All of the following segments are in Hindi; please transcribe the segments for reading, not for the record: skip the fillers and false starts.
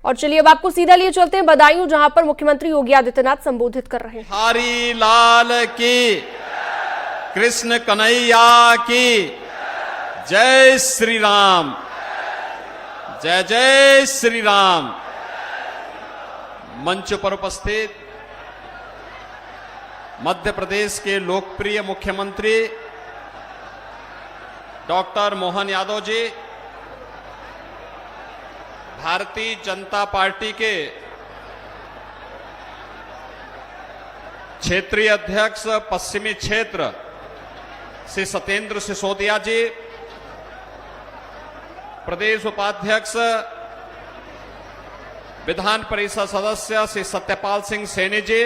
और चलिए अब आपको सीधा लिए चलते हैं बदायूं, जहां पर मुख्यमंत्री योगी आदित्यनाथ संबोधित कर रहे हैं। हरि लाल की, कृष्ण कन्हैया की, जय श्री राम, जय जय श्री राम। मंच पर उपस्थित मध्य प्रदेश के लोकप्रिय मुख्यमंत्री डॉक्टर मोहन यादव जी, भारतीय जनता पार्टी के क्षेत्रीय अध्यक्ष पश्चिमी क्षेत्र श्री सत्येंद्र सिसोदिया जी, प्रदेश उपाध्यक्ष विधान परिषद सदस्य श्री सत्यपाल सिंह सैनी जी,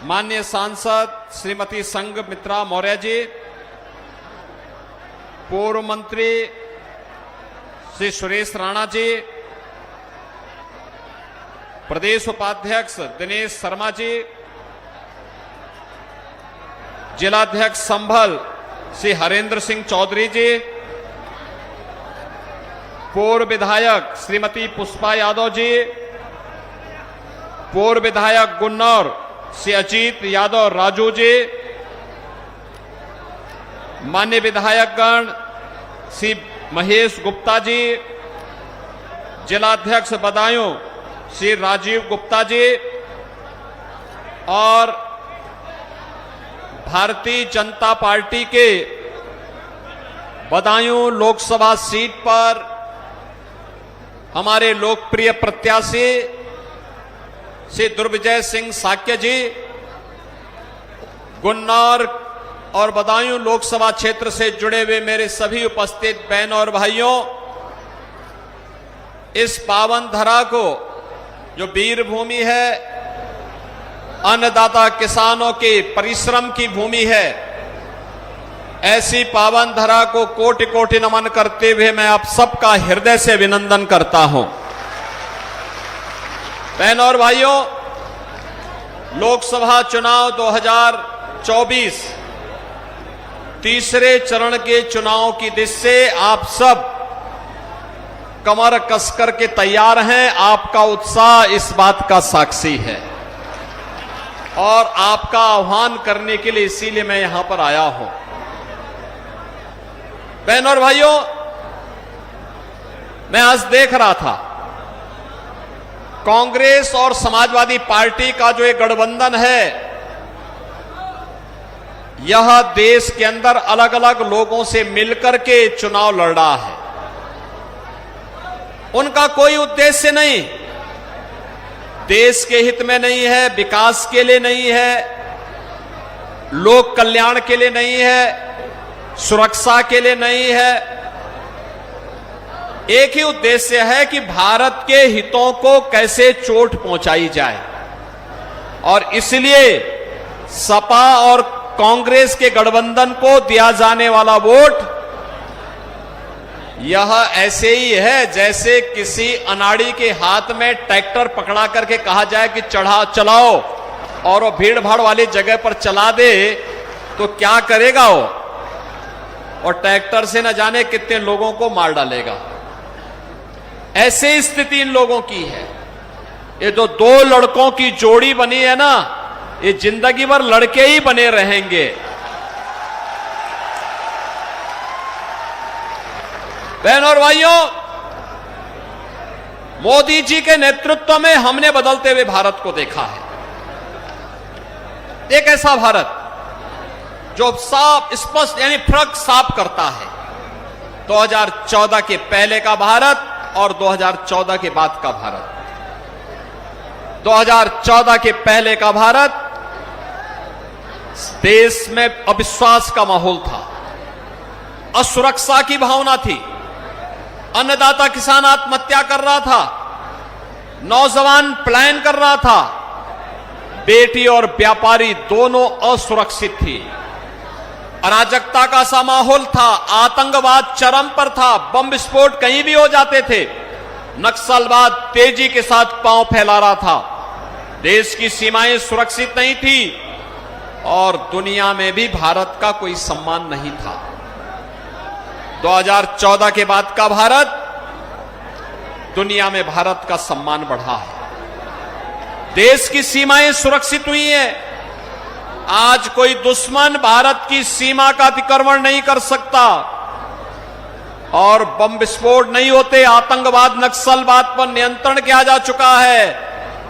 माननीय सांसद श्रीमती संघमित्रा मौर्य जी, पूर्व मंत्री श्री सुरेश राणा जी, प्रदेश उपाध्यक्ष दिनेश शर्मा जी, जिलाध्यक्ष संभल श्री हरेंद्र सिंह चौधरी जी, पूर्व विधायक श्रीमती पुष्पा यादव जी, पूर्व विधायक गुन्नौर श्री अजीत यादव राजू जी, मान्य विधायकगण श्री महेश गुप्ता जी, जिलाध्यक्ष बदायूं श्री राजीव गुप्ता जी और भारतीय जनता पार्टी के बदायूं लोकसभा सीट पर हमारे लोकप्रिय प्रत्याशी श्री दुर्विजय सिंह साक्य जी, गुन्नौर और बदायूं लोकसभा क्षेत्र से जुड़े हुए मेरे सभी उपस्थित बहनों और भाइयों, इस पावन धरा को जो वीर भूमि है, अन्नदाता किसानों के परिश्रम की भूमि है, ऐसी पावन धरा को कोटि कोटि नमन करते हुए मैं आप सबका हृदय से अभिनंदन करता हूं। बहनों और भाइयों, लोकसभा चुनाव 2024 तीसरे चरण के चुनाव की दिशा से आप सब कमर कसकर के तैयार हैं। आपका उत्साह इस बात का साक्षी है और आपका आह्वान करने के लिए इसीलिए मैं यहां पर आया हूं। बहनों और भाइयों, मैं आज देख रहा था कांग्रेस और समाजवादी पार्टी का जो एक गठबंधन है, यह देश के अंदर अलग अलग लोगों से मिलकर के चुनाव लड़ रहा है। उनका कोई उद्देश्य नहीं, देश के हित में नहीं है, विकास के लिए नहीं है, लोक कल्याण के लिए नहीं है, सुरक्षा के लिए नहीं है। एक ही उद्देश्य है कि भारत के हितों को कैसे चोट पहुंचाई जाए। और इसलिए सपा और कांग्रेस के गठबंधन को दिया जाने वाला वोट यह ऐसे ही है जैसे किसी अनाड़ी के हाथ में ट्रैक्टर पकड़ा करके कहा जाए कि चलाओ, और वो भीड़ भाड़ वाली जगह पर चला दे तो क्या करेगा वो, और ट्रैक्टर से न जाने कितने लोगों को मार डालेगा। ऐसे स्थिति इन लोगों की है। ये जो दो लड़कों की जोड़ी बनी है ना, ये जिंदगी भर लड़के ही बने रहेंगे। बहनों और भाइयों, मोदी जी के नेतृत्व में हमने बदलते हुए भारत को देखा है। एक ऐसा भारत जो साफ स्पष्ट यानी फर्क साफ करता है 2014 के पहले का भारत और 2014 के बाद का भारत। 2014 के पहले का भारत, देश में अविश्वास का माहौल था, असुरक्षा की भावना थी, अन्नदाता किसान आत्महत्या कर रहा था, नौजवान पलायन कर रहा था, बेटी और व्यापारी दोनों असुरक्षित थी, अराजकता का सा माहौल था, आतंकवाद चरम पर था, बम विस्फोट कहीं भी हो जाते थे, नक्सलवाद तेजी के साथ पांव फैला रहा था, देश की सीमाएं सुरक्षित नहीं थी और दुनिया में भी भारत का कोई सम्मान नहीं था। 2014 के बाद का भारत दुनिया में भारत का सम्मान बढ़ा है, देश की सीमाएं सुरक्षित हुई हैं। आज कोई दुश्मन भारत की सीमा का अतिक्रमण नहीं कर सकता और बम विस्फोट नहीं होते। आतंकवाद, नक्सलवाद पर नियंत्रण किया जा चुका है।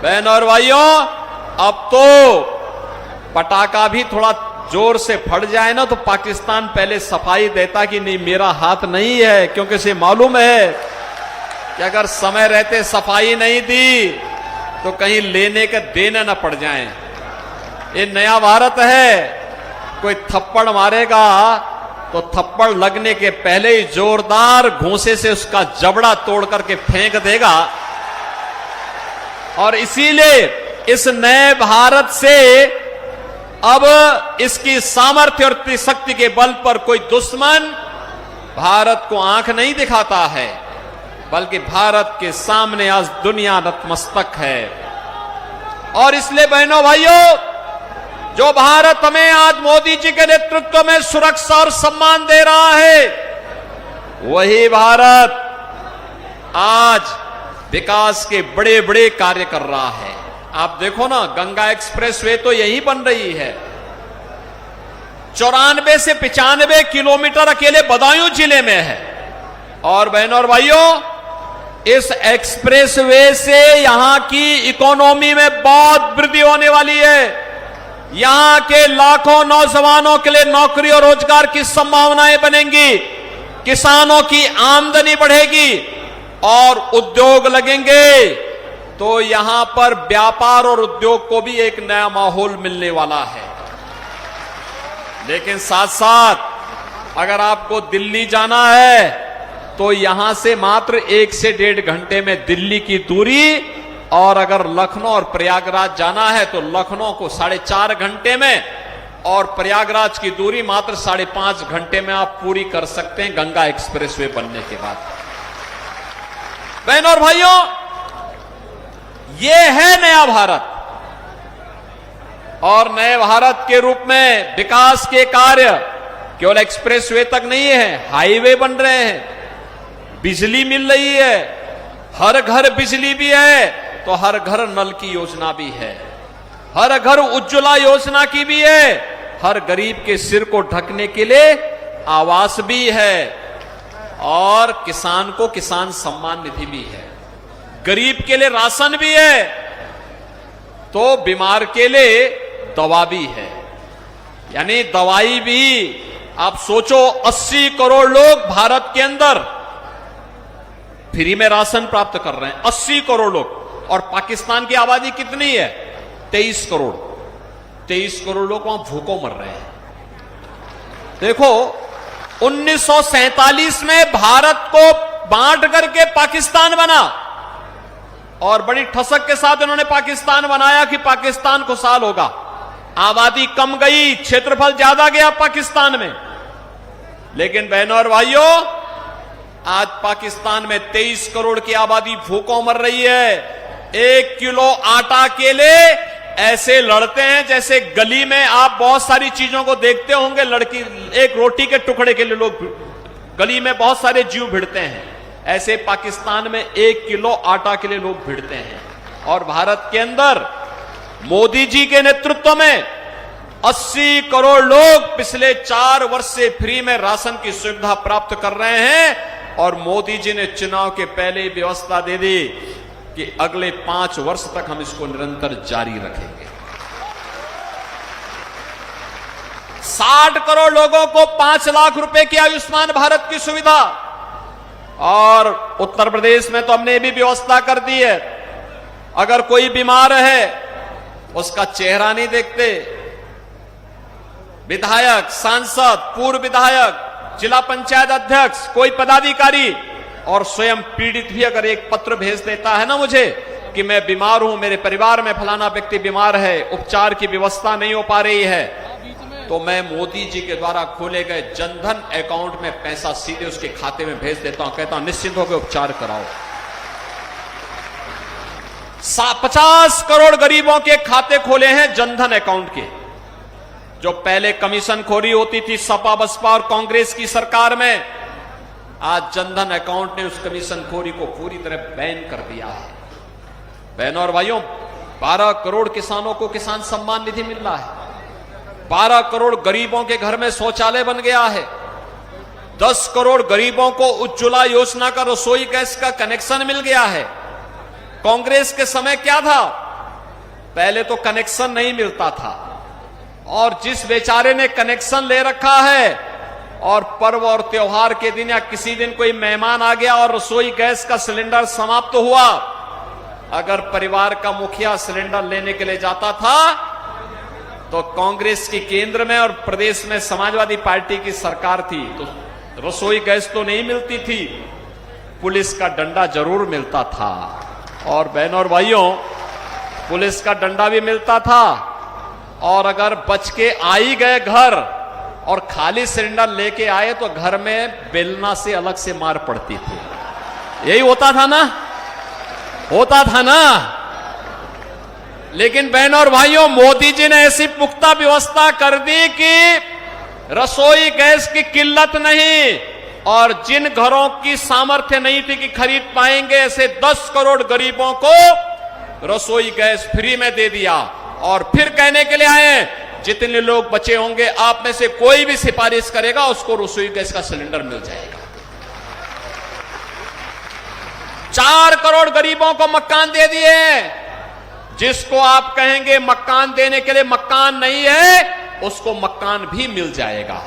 बहनों और भाइयों, अब तो पटाखा भी थोड़ा जोर से फट जाए ना तो पाकिस्तान पहले सफाई देता कि नहीं मेरा हाथ नहीं है, क्योंकि इसे मालूम है कि अगर समय रहते सफाई नहीं दी तो कहीं लेने के देने न पड़ जाएं। ये नया भारत है, कोई थप्पड़ मारेगा तो थप्पड़ लगने के पहले ही जोरदार घूंसे से उसका जबड़ा तोड़ करके फेंक देगा। और इसीलिए इस नए भारत से अब इसकी सामर्थ्य और शक्ति के बल पर कोई दुश्मन भारत को आंख नहीं दिखाता है, बल्कि भारत के सामने आज दुनिया नतमस्तक है। और इसलिए बहनों भाइयों, जो भारत हमें आज मोदी जी के नेतृत्व में सुरक्षा और सम्मान दे रहा है, वही भारत आज विकास के बड़े बड़े कार्य कर रहा है। आप देखो ना, गंगा एक्सप्रेसवे तो यही बन रही है। 94 से 95 किलोमीटर अकेले बदायूं जिले में है। और बहनों और भाइयों, इस एक्सप्रेसवे से यहां की इकोनॉमी में बहुत वृद्धि होने वाली है। यहां के लाखों नौजवानों के लिए नौकरी और रोजगार की संभावनाएं बनेंगी, किसानों की आमदनी बढ़ेगी और उद्योग लगेंगे, तो यहां पर व्यापार और उद्योग को भी एक नया माहौल मिलने वाला है। लेकिन साथ साथ अगर आपको दिल्ली जाना है तो यहां से मात्र 1 से 1.5 घंटे में दिल्ली की दूरी, और अगर लखनऊ और प्रयागराज जाना है तो लखनऊ को 4.5 घंटे में और प्रयागराज की दूरी मात्र 5.5 घंटे में आप पूरी कर सकते हैं गंगा एक्सप्रेसवे बनने के बाद। बहनों और भाइयों, यह है नया भारत। और नए भारत के रूप में विकास के कार्य केवल एक्सप्रेसवे तक नहीं है, हाईवे बन रहे हैं, बिजली मिल रही है, हर घर बिजली भी है तो हर घर नल की योजना भी है, हर घर उज्ज्वला योजना की भी है, हर गरीब के सिर को ढकने के लिए आवास भी है, और किसान को किसान सम्मान निधि भी है, गरीब के लिए राशन भी है, तो बीमार के लिए दवा भी है। यानी दवाई भी, आप सोचो 80 करोड़ लोग भारत के अंदर फ्री में राशन प्राप्त कर रहे हैं, 80 करोड़ लोग। और पाकिस्तान की आबादी कितनी है? 23 करोड़। 23 करोड़ लोग वहां भूखों मर रहे हैं। देखो, 1947 में भारत को बांट करके पाकिस्तान बना और बड़ी ठसक के साथ उन्होंने पाकिस्तान बनाया कि पाकिस्तान खुशहाल होगा। आबादी कम गई, क्षेत्रफल ज्यादा गया पाकिस्तान में, लेकिन बहनों और भाइयों, आज पाकिस्तान में 23 करोड़ की आबादी भूखों मर रही है। 1 किलो आटा के लिए ऐसे लड़ते हैं जैसे गली में आप बहुत सारी चीजों को देखते होंगे, लड़की एक रोटी के टुकड़े के लिए लोग गली में बहुत सारे जीव भिड़ते हैं, ऐसे पाकिस्तान में 1 किलो आटा के लिए लोग भिड़ते हैं। और भारत के अंदर मोदी जी के नेतृत्व में 80 करोड़ लोग पिछले 4 वर्ष से फ्री में राशन की सुविधा प्राप्त कर रहे हैं। और मोदी जी ने चुनाव के पहले ही व्यवस्था दे दी कि अगले 5 वर्ष तक हम इसको निरंतर जारी रखेंगे। 60 करोड़ लोगों को 5 लाख रुपए की आयुष्मान भारत की सुविधा। और उत्तर प्रदेश में तो हमने भी व्यवस्था कर दी है, अगर कोई बीमार है उसका चेहरा नहीं देखते, विधायक, सांसद, पूर्व विधायक, जिला पंचायत अध्यक्ष, कोई पदाधिकारी और स्वयं पीड़ित भी अगर एक पत्र भेज देता है ना मुझे कि मैं बीमार हूं, मेरे परिवार में फलाना व्यक्ति बीमार है, उपचार की व्यवस्था नहीं हो पा रही है, तो मैं मोदी जी के द्वारा खोले गए जनधन अकाउंट में पैसा सीधे उसके खाते में भेज देता हूं, कहता हूं निश्चिंत होकर उपचार कराओ। 50 करोड़ गरीबों के खाते खोले हैं जनधन अकाउंट के। जो पहले कमीशन खोरी होती थी सपा, बसपा और कांग्रेस की सरकार में, आज जनधन अकाउंट ने उस कमीशनखोरी को पूरी तरह बैन कर दिया है। बहनों और भाइयों, 12 करोड़ किसानों को किसान सम्मान निधि मिल रहा है। 12 करोड़ गरीबों के घर में शौचालय बन गया है। 10 करोड़ गरीबों को उज्ज्वला योजना का रसोई गैस का कनेक्शन मिल गया है। कांग्रेस के समय क्या था? पहले तो कनेक्शन नहीं मिलता था, और जिस बेचारे ने कनेक्शन ले रखा है और पर्व और त्योहार के दिन या किसी दिन कोई मेहमान आ गया और रसोई गैस का सिलेंडर समाप्त हुआ, अगर परिवार का मुखिया सिलेंडर लेने के लिए जाता था तो कांग्रेस की केंद्र में और प्रदेश में समाजवादी पार्टी की सरकार थी, तो रसोई गैस तो नहीं मिलती थी, पुलिस का डंडा जरूर मिलता था। और बहनों और भाइयों, पुलिस का डंडा भी मिलता था, और अगर बच के आ ही गए घर और खाली सिलेंडर लेके आए तो घर में बेलना से अलग से मार पड़ती थी। यही होता था ना? होता था ना? लेकिन बहनों और भाइयों, मोदी जी ने ऐसी पुख्ता व्यवस्था कर दी कि रसोई गैस की किल्लत नहीं, और जिन घरों की सामर्थ्य नहीं थी कि खरीद पाएंगे, ऐसे 10 करोड़ गरीबों को रसोई गैस फ्री में दे दिया। और फिर कहने के लिए आए, जितने लोग बचे होंगे आप में से कोई भी सिफारिश करेगा उसको रसोई गैस का सिलेंडर मिल जाएगा। 4 करोड़ गरीबों को मकान दे दिए। जिसको आप कहेंगे मकान देने के लिए मकान नहीं है, उसको मकान भी मिल जाएगा।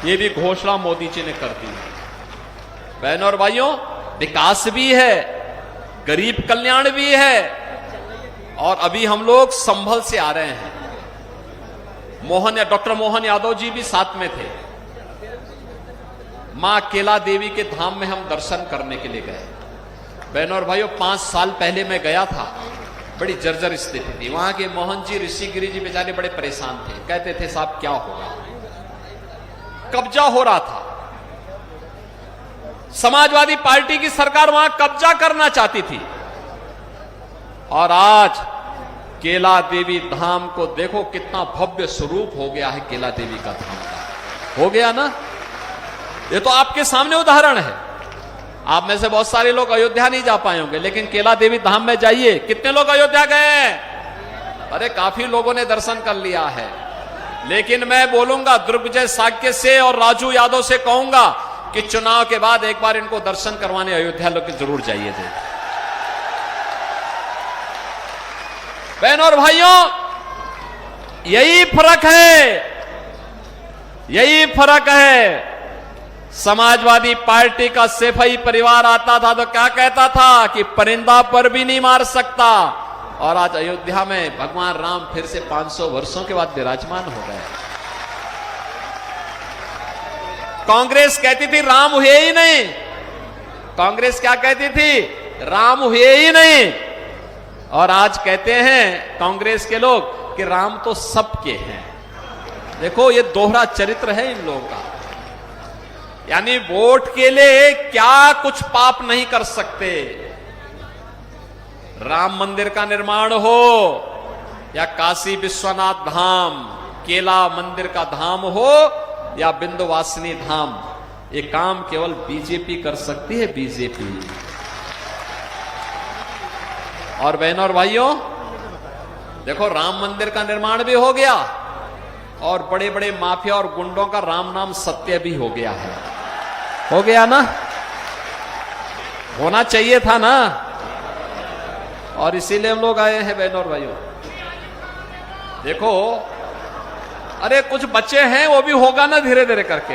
ये भी घोषणा मोदी जी ने कर दी। बहनों और भाइयों, विकास भी है, गरीब कल्याण भी है। और अभी हम लोग संभल से आ रहे हैं। डॉक्टर मोहन यादव जी भी साथ में थे। मां केला देवी के धाम में हम दर्शन करने के लिए गए। बहनों और भाइयों, 5 साल पहले मैं गया था। बड़ी जर्जर स्थिति थी। वहां के मोहन जी, ऋषिगिरी जी बेचारे बड़े परेशान थे। कहते थे, साहब क्या होगा? कब्जा हो रहा था। समाजवादी पार्टी की सरकार वहां कब्जा करना चाहती थी। और आज केला देवी धाम को देखो, कितना भव्य स्वरूप हो गया है केला देवी का धाम का। हो गया ना? ये तो आपके सामने उदाहरण है। आप में से बहुत सारे लोग अयोध्या नहीं जा पाए होंगे, लेकिन केला देवी धाम में जाइए। कितने लोग अयोध्या गए? अरे काफी लोगों ने दर्शन कर लिया है। लेकिन मैं बोलूंगा, दुर्गजय साक्य से और राजू यादव से कहूंगा कि चुनाव के बाद एक बार इनको दर्शन करवाने अयोध्या लोग जरूर जाइए। बहनों और भाइयों, यही फर्क है, यही फर्क है। समाजवादी पार्टी का सैफई परिवार आता था तो क्या कहता था कि परिंदा पर भी नहीं मार सकता, और आज अयोध्या में भगवान राम फिर से 500 वर्षों के बाद विराजमान हो गए। कांग्रेस कहती थी राम हुए ही नहीं। कांग्रेस क्या कहती थी? राम हुए ही नहीं। और आज कहते हैं कांग्रेस के लोग कि राम तो सबके हैं। देखो, ये दोहरा चरित्र है इन लोगों का। यानी वोट के लिए क्या कुछ पाप नहीं कर सकते। राम मंदिर का निर्माण हो या काशी विश्वनाथ धाम, केला मंदिर का धाम हो या विंध्यवासिनी धाम, ये काम केवल बीजेपी कर सकती है, बीजेपी। और बहनों और भाइयों, देखो, राम मंदिर का निर्माण भी हो गया और बड़े बड़े माफिया और गुंडों का राम नाम सत्य भी हो गया है। हो गया ना? होना चाहिए था ना? और इसीलिए हम लोग आए हैं। बहनों और भाइयों, देखो, अरे कुछ बच्चे हैं, वो भी होगा ना धीरे धीरे करके।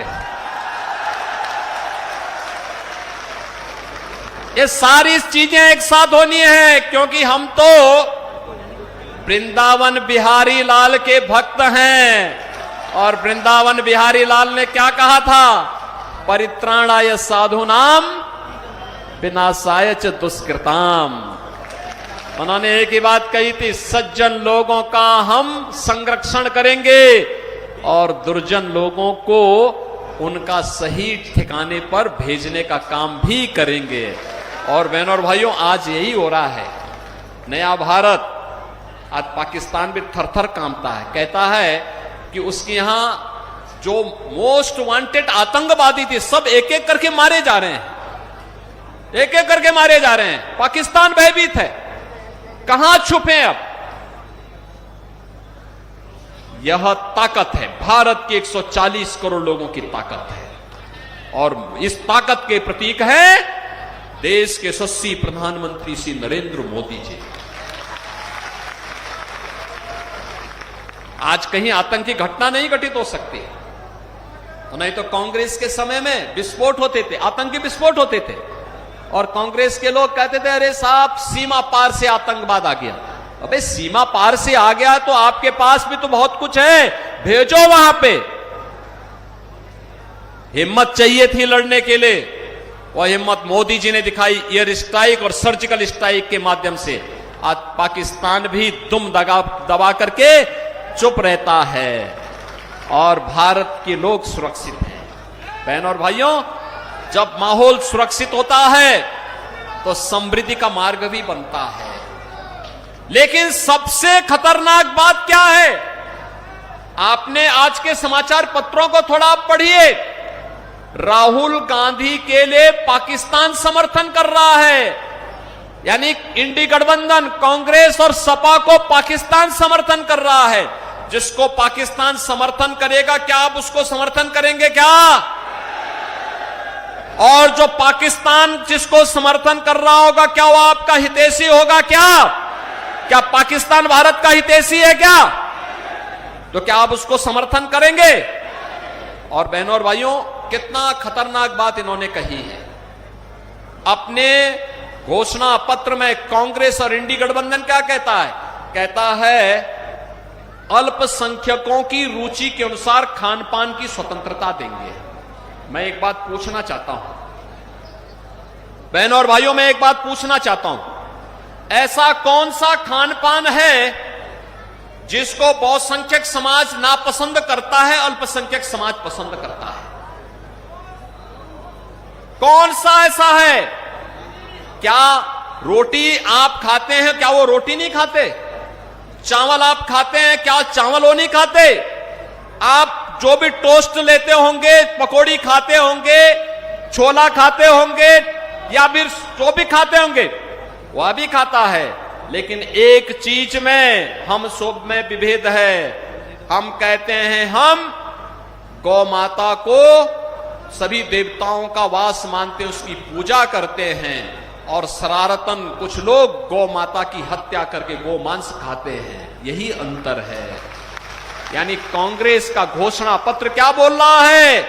ये सारी चीजें एक साथ होनी है, क्योंकि हम तो वृंदावन बिहारी लाल के भक्त हैं। और वृंदावन बिहारी लाल ने क्या कहा था? परित्राणाय साधूनाम विनाशाय च दुष्कृताम। उन्होंने एक ही बात कही थी, सज्जन लोगों का हम संरक्षण करेंगे और दुर्जन लोगों को उनका सही ठिकाने पर भेजने का काम भी करेंगे। और बहनों और भाइयों, आज यही हो रहा है। नया भारत, आज पाकिस्तान भी थर थर कांपता है, कहता है कि उसके यहां जो मोस्ट वांटेड आतंकवादी थे सब एक एक करके मारे जा रहे हैं, एक एक करके मारे जा रहे हैं। पाकिस्तान भयभीत है, कहां छुपे अब? यह ताकत है, भारत के 140 करोड़ लोगों की ताकत है, और इस ताकत के प्रतीक है देश के यशस्वी प्रधानमंत्री श्री नरेंद्र मोदी जी। आज कहीं आतंकी घटना नहीं घटित हो सकती, तो नहीं तो कांग्रेस के समय में विस्फोट होते थे, आतंकी विस्फोट होते थे, और कांग्रेस के लोग कहते थे अरे साहब सीमा पार से आतंकवाद आ गया। अबे सीमा पार से आ गया तो आपके पास भी तो बहुत कुछ है, भेजो वहां पे। हिम्मत चाहिए थी लड़ने के लिए, वह हिम्मत मोदी जी ने दिखाई एयर स्ट्राइक और सर्जिकल स्ट्राइक के माध्यम से। आज पाकिस्तान भी दुम दबा करके चुप रहता है और भारत के लोग सुरक्षित हैं। बहन और भाइयों, जब माहौल सुरक्षित होता है तो समृद्धि का मार्ग भी बनता है। लेकिन सबसे खतरनाक बात क्या है? आपने आज के समाचार पत्रों को थोड़ा आप पढ़िए। राहुल गांधी के लिए पाकिस्तान समर्थन कर रहा है, यानी इंडी गठबंधन कांग्रेस और सपा को पाकिस्तान समर्थन कर रहा है। जिसको पाकिस्तान समर्थन करेगा, क्या आप उसको समर्थन करेंगे क्या? और जो पाकिस्तान जिसको समर्थन कर रहा होगा, क्या वो आपका हितैषी होगा क्या? क्या पाकिस्तान भारत का हितैषी है क्या? तो क्या आप उसको समर्थन करेंगे? और बहनों और भाइयों, कितना खतरनाक बात इन्होंने कही है। अपने घोषणा पत्र में कांग्रेस और इंडी गठबंधन क्या कहता है? कहता है अल्पसंख्यकों की रुचि के अनुसार खान पान की स्वतंत्रता देंगे। मैं एक बात पूछना चाहता हूं बहनों और भाइयों, मैं एक बात पूछना चाहता हूं, ऐसा कौन सा खान पान है जिसको बहुसंख्यक समाज नापसंद करता है, अल्पसंख्यक समाज पसंद करता है? कौन सा ऐसा है? क्या रोटी आप खाते हैं, क्या वो रोटी नहीं खाते? चावल आप खाते हैं, क्या चावल वो नहीं खाते? आप जो भी टोस्ट लेते होंगे, पकौड़ी खाते होंगे, छोला खाते होंगे, या फिर जो भी खाते होंगे वह भी खाता है। लेकिन एक चीज में हम सब में विभेद है। हम कहते हैं हम गौ माता को सभी देवताओं का वास मानते, उसकी पूजा करते हैं, और शरारतन कुछ लोग गौ माता की हत्या करके गौ मांस खाते हैं। यही अंतर है। यानी कांग्रेस का घोषणा पत्र क्या बोल रहा है?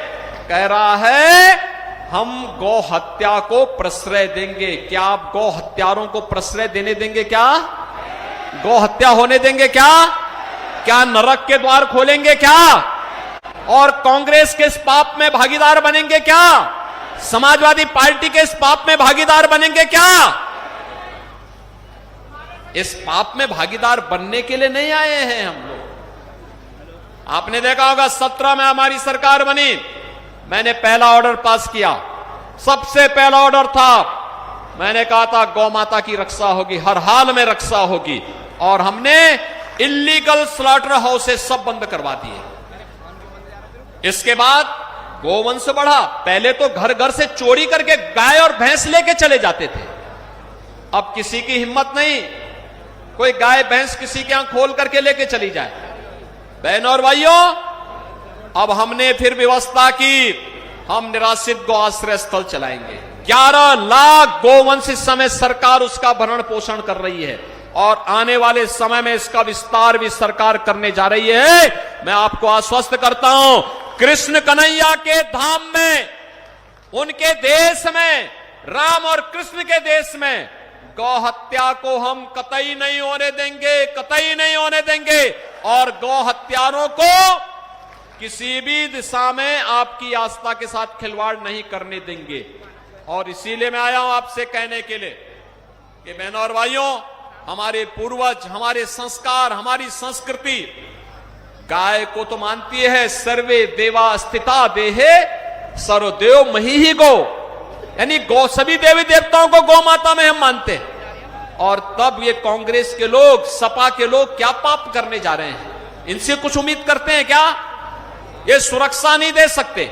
कह रहा है हम गौ हत्या को प्रश्रय देंगे। क्या आप गौ हत्यारों को प्रश्रय देने देंगे क्या? गौ हत्या होने देंगे क्या? क्या नरक के द्वार खोलेंगे क्या? और कांग्रेस के इस पाप में भागीदार बनेंगे क्या? समाजवादी पार्टी के इस पाप में भागीदार बनेंगे क्या? इस पाप में भागीदार बनने के लिए नहीं आए हैं हम लोग। आपने देखा होगा 17 में हमारी सरकार बनी, मैंने पहला ऑर्डर पास किया। सबसे पहला ऑर्डर था, मैंने कहा था गौ माता की रक्षा होगी, हर हाल में रक्षा होगी, और हमने इलीगल स्लॉटर हाउसेस सब बंद करवा दिए। इसके बाद गोवंश बढ़ा। पहले तो घर घर से चोरी करके गाय और भैंस लेके चले जाते थे, अब किसी की हिम्मत नहीं कोई गाय भैंस किसी के यहां खोल करके लेके चली जाए। बहनों और भाइयों, अब हमने फिर व्यवस्था की, हम निराश्रित गौ आश्रय स्थल चलाएंगे। 11 लाख गोवंश इस समय सरकार उसका भरण पोषण कर रही है, और आने वाले समय में इसका विस्तार भी सरकार करने जा रही है। मैं आपको आश्वस्त करता हूं, कृष्ण कन्हैया के धाम में, उनके देश में, राम और कृष्ण के देश में गौ हत्या को हम कतई नहीं होने देंगे, कतई नहीं होने देंगे। और गौ हत्यारों को किसी भी दिशा में आपकी आस्था के साथ खिलवाड़ नहीं करने देंगे। और इसीलिए मैं आया हूं आपसे कहने के लिए कि बहनों और भाइयों, हमारे पूर्वज, हमारे संस्कार, हमारी संस्कृति गाय को तो मानती है, सर्वे देवा स्थिता देहे सर्वदेव मही ही गो, यानी गौ, सभी देवी देवताओं को गौ माता में हम मानते हैं। और तब ये कांग्रेस के लोग, सपा के लोग क्या पाप करने जा रहे हैं? इनसे कुछ उम्मीद करते हैं क्या? ये सुरक्षा नहीं दे सकते,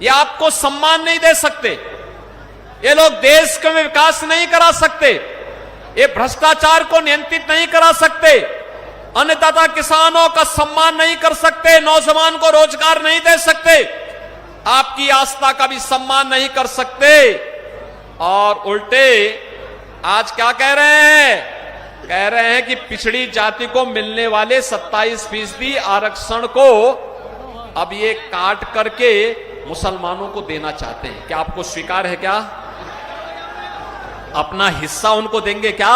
ये आपको सम्मान नहीं दे सकते, ये लोग देश का विकास नहीं करा सकते, ये भ्रष्टाचार को नियंत्रित नहीं करा सकते, अन्नदाता किसानों का सम्मान नहीं कर सकते, नौजवान को रोजगार नहीं दे सकते, आपकी आस्था का भी सम्मान नहीं कर सकते। और उल्टे आज क्या कह रहे हैं? कह रहे हैं कि पिछड़ी जाति को मिलने वाले 27% आरक्षण को अब ये काट करके मुसलमानों को देना चाहते हैं। क्या आपको स्वीकार है? क्या अपना हिस्सा उनको देंगे? क्या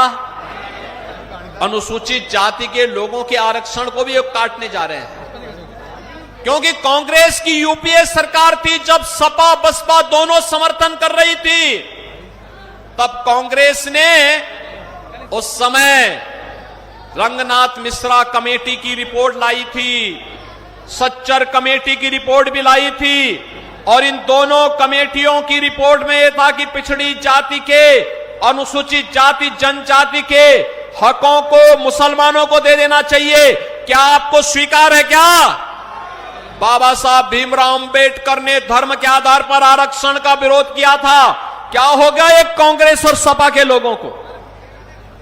अनुसूचित जाति के लोगों के आरक्षण को भी ये काटने जा रहे हैं? क्योंकि कांग्रेस की यूपीए सरकार थी, जब सपा बसपा दोनों समर्थन कर रही थी, तब कांग्रेस ने उस समय रंगनाथ मिश्रा कमेटी की रिपोर्ट लाई थी, सच्चर कमेटी की रिपोर्ट भी लाई थी, और इन दोनों कमेटियों की रिपोर्ट में यह था कि पिछड़ी जाति के, अनुसूचित जाति जनजाति के हकों को मुसलमानों को दे देना चाहिए। क्या आपको स्वीकार है? क्या बाबा साहब भीमराव अंबेडकर ने धर्म के आधार पर आरक्षण का विरोध किया था? क्या हो गया एक कांग्रेस और सपा के लोगों को?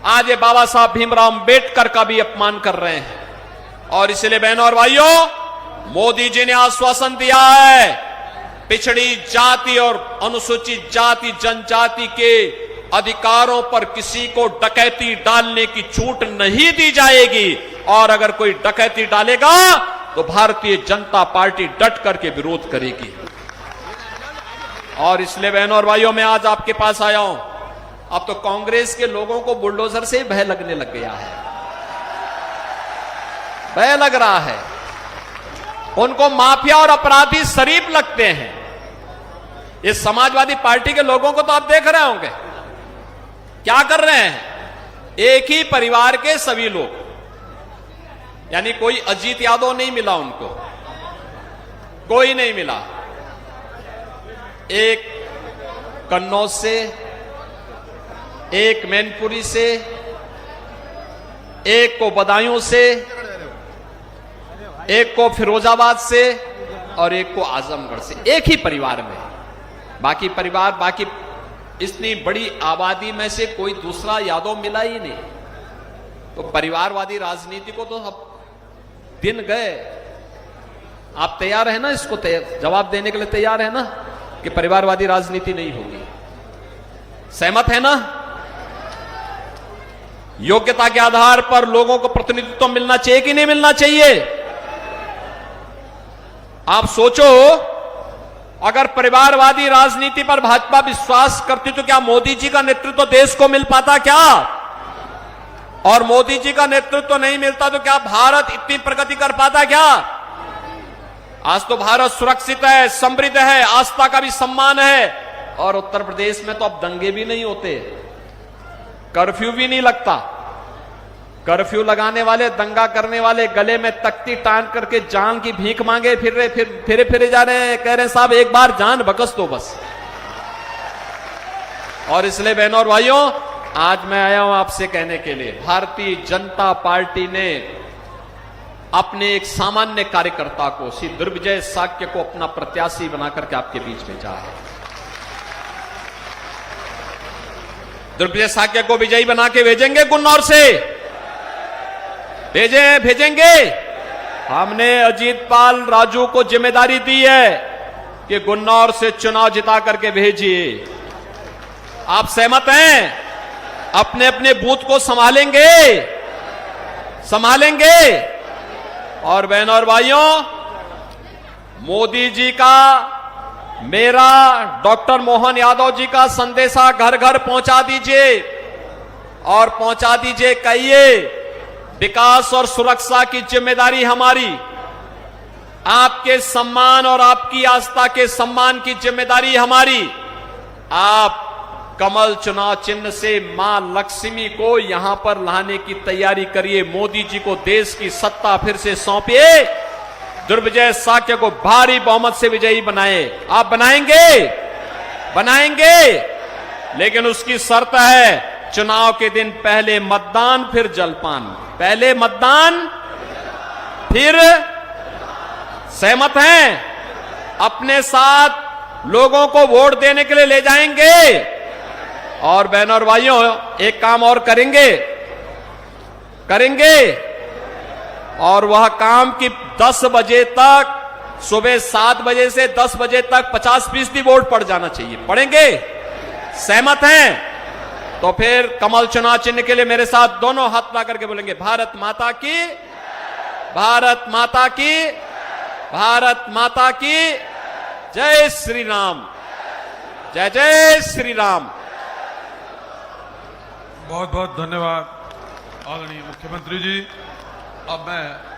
आज ये बाबा साहब भीमराव अंबेडकर का भी अपमान कर रहे हैं। और इसलिए बहनों और भाइयों, मोदी जी ने आश्वासन दिया है, पिछड़ी जाति और अनुसूचित जाति जनजाति के अधिकारों पर किसी को डकैती डालने की छूट नहीं दी जाएगी, और अगर कोई डकैती डालेगा तो भारतीय जनता पार्टी डट करके विरोध करेगी। और इसलिए बहनों और भाइयों, मैं आज आपके पास आया हूं। अब तो कांग्रेस के लोगों को बुलडोजर से भय लगने लग गया है, भय लग रहा है। उनको माफिया और अपराधी शरीफ लगते हैं। ये समाजवादी पार्टी के लोगों को तो आप देख रहे होंगे क्या कर रहे हैं। एक ही परिवार के सभी लोग, यानी कोई अजीत यादव नहीं मिला उनको, कोई नहीं मिला। एक कन्नौज से, एक मैनपुरी से, एक को बदायूं से, एक को फिरोजाबाद से, और एक को आजमगढ़ से, एक ही परिवार में। बाकी परिवार, बाकी इतनी बड़ी आबादी में से कोई दूसरा यादव मिला ही नहीं। तो परिवारवादी राजनीति को तो अब दिन गए। आप तैयार है ना इसको जवाब देने के लिए? तैयार है ना कि परिवारवादी राजनीति नहीं होगी? सहमत है ना? योग्यता के आधार पर लोगों को प्रतिनिधित्व मिलना चाहिए कि नहीं मिलना चाहिए? आप सोचो, अगर परिवारवादी राजनीति पर भाजपा विश्वास करती तो क्या मोदी जी का नेतृत्व देश को मिल पाता? क्या और मोदी जी का नेतृत्व नहीं मिलता तो क्या भारत इतनी प्रगति कर पाता? क्या आज तो भारत सुरक्षित है, समृद्ध है, आस्था का भी सम्मान है। और उत्तर प्रदेश में तो अब दंगे भी नहीं होते, कर्फ्यू भी नहीं लगता। कर्फ्यू लगाने वाले, दंगा करने वाले गले में तख्ती टांग करके जान की भीख मांगे फिरे जा रहे हैं, कह रहे हैं साहब एक बार जान बकस दो बस। और इसलिए बहनों और भाइयों, आज मैं आया हूं आपसे कहने के लिए, भारतीय जनता पार्टी ने अपने एक सामान्य कार्यकर्ता को, श्री दुर्विजय साक्य को अपना प्रत्याशी बनाकर के आपके बीच भेजा है। दुर्विजय साक्य को विजयी बना के भेजेंगे गुन्नौर से, भेजेंगे। हमने अजीत पाल राजू को जिम्मेदारी दी है कि गुन्नौर से चुनाव जिता करके भेजिए। आप सहमत हैं? अपने अपने बूथ को संभालेंगे। और बहनों और भाइयों, मोदी जी का, मेरा, डॉक्टर मोहन यादव जी का संदेशा घर घर पहुंचा दीजिए, और पहुंचा दीजिए, कहिए विकास और सुरक्षा की जिम्मेदारी हमारी, आपके सम्मान और आपकी आस्था के सम्मान की जिम्मेदारी हमारी। आप कमल चुनाव चिन्ह से मां लक्ष्मी को यहां पर लाने की तैयारी करिए। मोदी जी को देश की सत्ता फिर से सौंपिए। दुर्विजय साक्य को भारी बहुमत से विजयी बनाए। आप बनाएंगे, लेकिन उसकी शर्त है, चुनाव के दिन पहले मतदान फिर जलपान। पहले मतदान फिर सहमत हैं? अपने साथ लोगों को वोट देने के लिए ले जाएंगे। और बहनों और भाइयों, एक काम और करेंगे और वह काम कि 10 बजे तक, सुबह 7 बजे से 10 बजे तक 50% वोट पड़ जाना चाहिए। पड़ेंगे? सहमत हैं? तो फिर कमल चुनाव चिन्ह के लिए मेरे साथ दोनों हाथ ला करके बोलेंगे, भारत माता की, भारत माता की, भारत माता की जय श्री राम, जय जय श्री राम। बहुत बहुत धन्यवाद आदरणीय मुख्यमंत्री जी। अब मैं